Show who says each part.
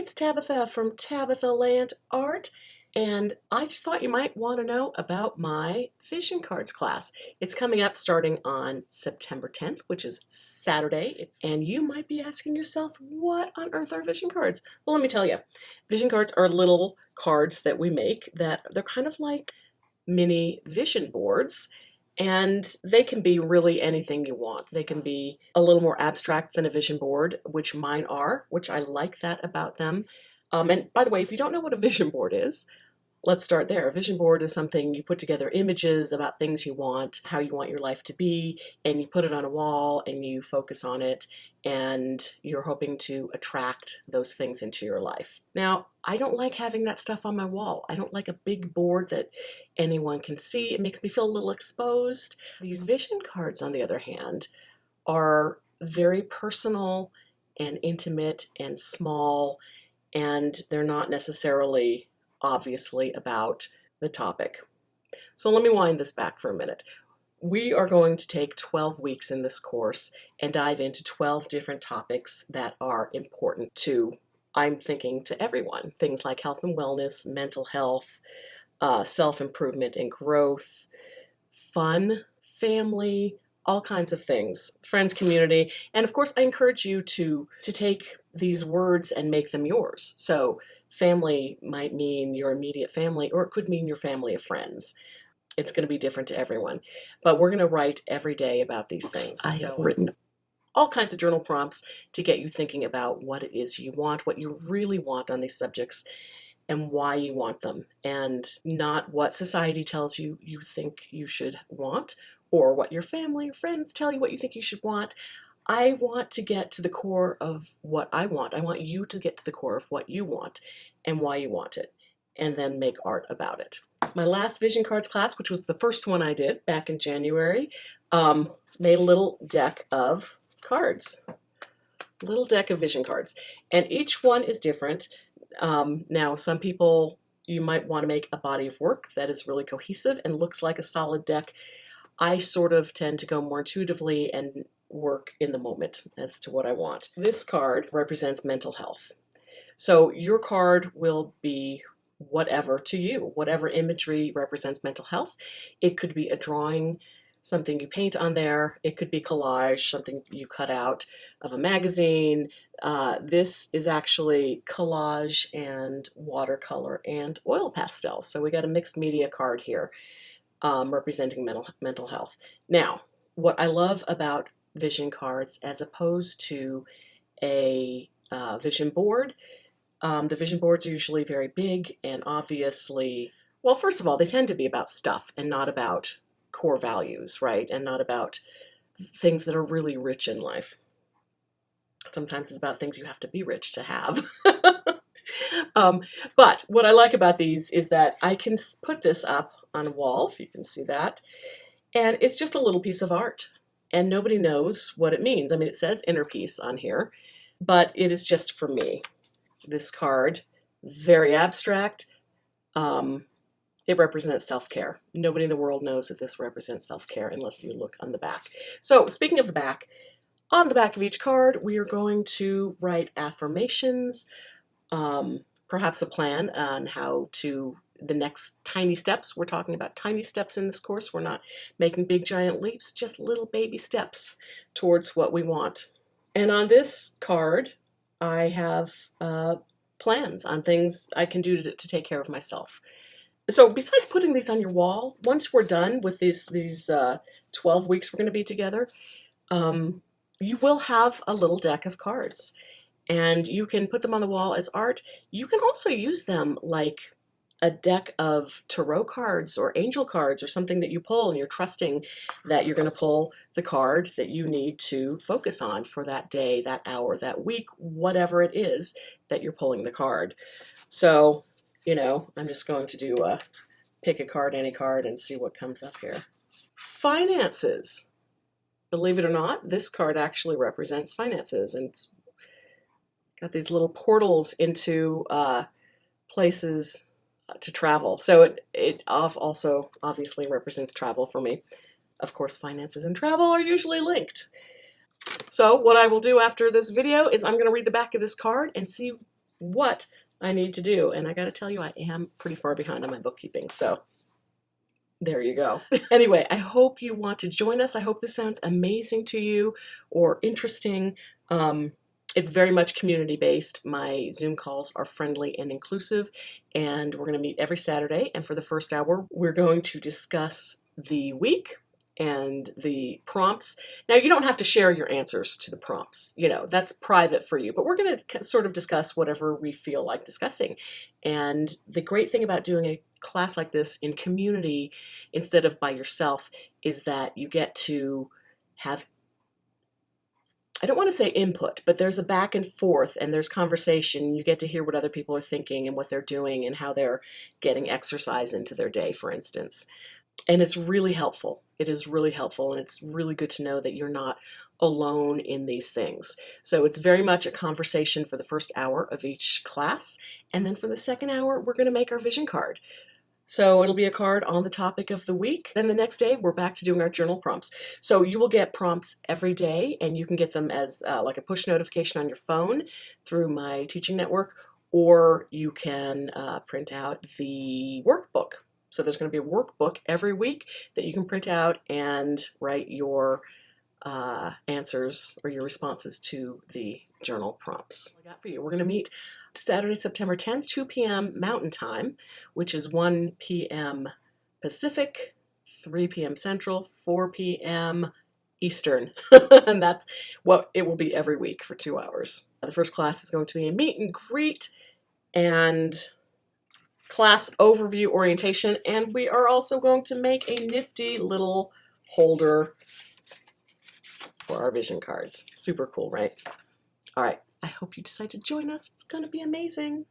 Speaker 1: it's Tabitha from Tabitha Land Art, and I just thought you might want to know about my vision cards class. It's coming up starting on September 10th, which is Saturday, and you might be asking yourself, what on earth are vision cards? Well, let me tell you. Vision cards are little cards that we make that they're kind of like mini vision boards. And they can be really anything you want. They can be a little more abstract than a vision board, which mine are, which I like that about them. And by the way, if you don't know what a vision board is, let's start there. A vision board is something you put together images about things you want, how you want your life to be, and you put it on a wall and you focus on it, and you're hoping to attract those things into your life. Now, I don't like having that stuff on my wall. I don't like a big board that anyone can see. It makes me feel a little exposed. These vision cards, on the other hand, are very personal and intimate and small, and they're not necessarily obviously about the topic. So let me wind this back for a minute. We are going to take 12 weeks in this course and dive into 12 different topics that are important to, I'm thinking, to everyone. Things like health and wellness, mental health, self-improvement and growth, fun, family, all kinds of things, friends, community, and of course I encourage you to take these words and make them yours. So family might mean your immediate family, or it could mean your family of friends. It's going to be different to everyone, but we're going to write every day about these things. I have written all kinds of journal prompts to get you thinking about what it is you want, what you really want on these subjects, and why you want them, and not what society tells you you think you should want, or what your family or friends tell you what you think you should want. I want to get to the core of what I want. I want you to get to the core of what you want and why you want it, and then make art about it. My last vision cards class, which was the first one I did back in January, made a little deck of cards, a little deck of vision cards, and each one is different. Now, some people, you might want to make a body of work that is really cohesive and looks like a solid deck. I sort of tend to go more intuitively and work in the moment as to what I want. This card represents mental health. So your card will be whatever to you, whatever imagery represents mental health. It could be a drawing, something you paint on there. It could be collage, something you cut out of a magazine. This is actually collage and watercolor and oil pastel. So we got a mixed media card here. Representing mental health. Now, what I love about vision cards as opposed to a vision board, the vision boards are usually very big and obviously, well, first of all, they tend to be about stuff and not about core values, right? And not about things that are really rich in life. Sometimes it's about things you have to be rich to have. But what I like about these is that I can put this up on a wall, if you can see that, and it's just a little piece of art, and nobody knows what it means. I mean, it says inner peace on here, but it is just for me. This card, very abstract, it represents self-care. Nobody in the world knows that this represents self-care unless you look on the back. So speaking of the back, on the back of each card, we are going to write affirmations, perhaps a plan on how to, the next tiny steps. We're talking about tiny steps in this course. We're not making big giant leaps, just little baby steps towards what we want. And on this card, I have plans on things I can do to take care of myself. So besides putting these on your wall, once we're done with these 12 weeks we're going to be together, you will have a little deck of cards. And you can put them on the wall as art. You can also use them like a deck of tarot cards or angel cards or something that you pull, and you're trusting that you're going to pull the card that you need to focus on for that day, that hour, that week, whatever it is that you're pulling the card. So, you know, I'm just going to do pick a card, any card, and see what comes up here. Finances. Believe it or not, this card actually represents finances, and it's got these little portals into places to travel. So it also obviously represents travel for me. Of course, finances and travel are usually linked. So what I will do after this video is I'm going to read the back of this card and see what I need to do. And I got to tell you, I am pretty far behind on my bookkeeping. So there you go. Anyway, I hope you want to join us. I hope this sounds amazing to you or interesting. It's very much community-based. My Zoom calls are friendly and inclusive, and we're going to meet every Saturday. And for the first hour, we're going to discuss the week and the prompts. Now, you don't have to share your answers to the prompts. You know, that's private for you, but we're going to sort of discuss whatever we feel like discussing. And the great thing about doing a class like this in community instead of by yourself is that you get to have, I don't want to say input, but there's a back and forth and there's conversation. You get to hear what other people are thinking and what they're doing and how they're getting exercise into their day, for instance. And it's really helpful. It is really helpful, and it's really good to know that you're not alone in these things. So it's very much a conversation for the first hour of each class, and then for the second hour, we're going to make our vision card. So it'll be a card on the topic of the week. Then the next day, we're back to doing our journal prompts. So you will get prompts every day, and you can get them as like a push notification on your phone through my teaching network, or you can print out the workbook. So there's going to be a workbook every week that you can print out and write your answers or your responses to the journal prompts. What I got for you. We're going to meet Saturday, September 10th, 2 p.m. Mountain Time, which is 1 p.m. Pacific, 3 p.m. Central, 4 p.m. Eastern. And that's what it will be every week for 2 hours. The first class is going to be a meet and greet and class overview orientation, and we are also going to make a nifty little holder for our vision cards. Super cool, right? All right. I hope you decide to join us. It's going to be amazing.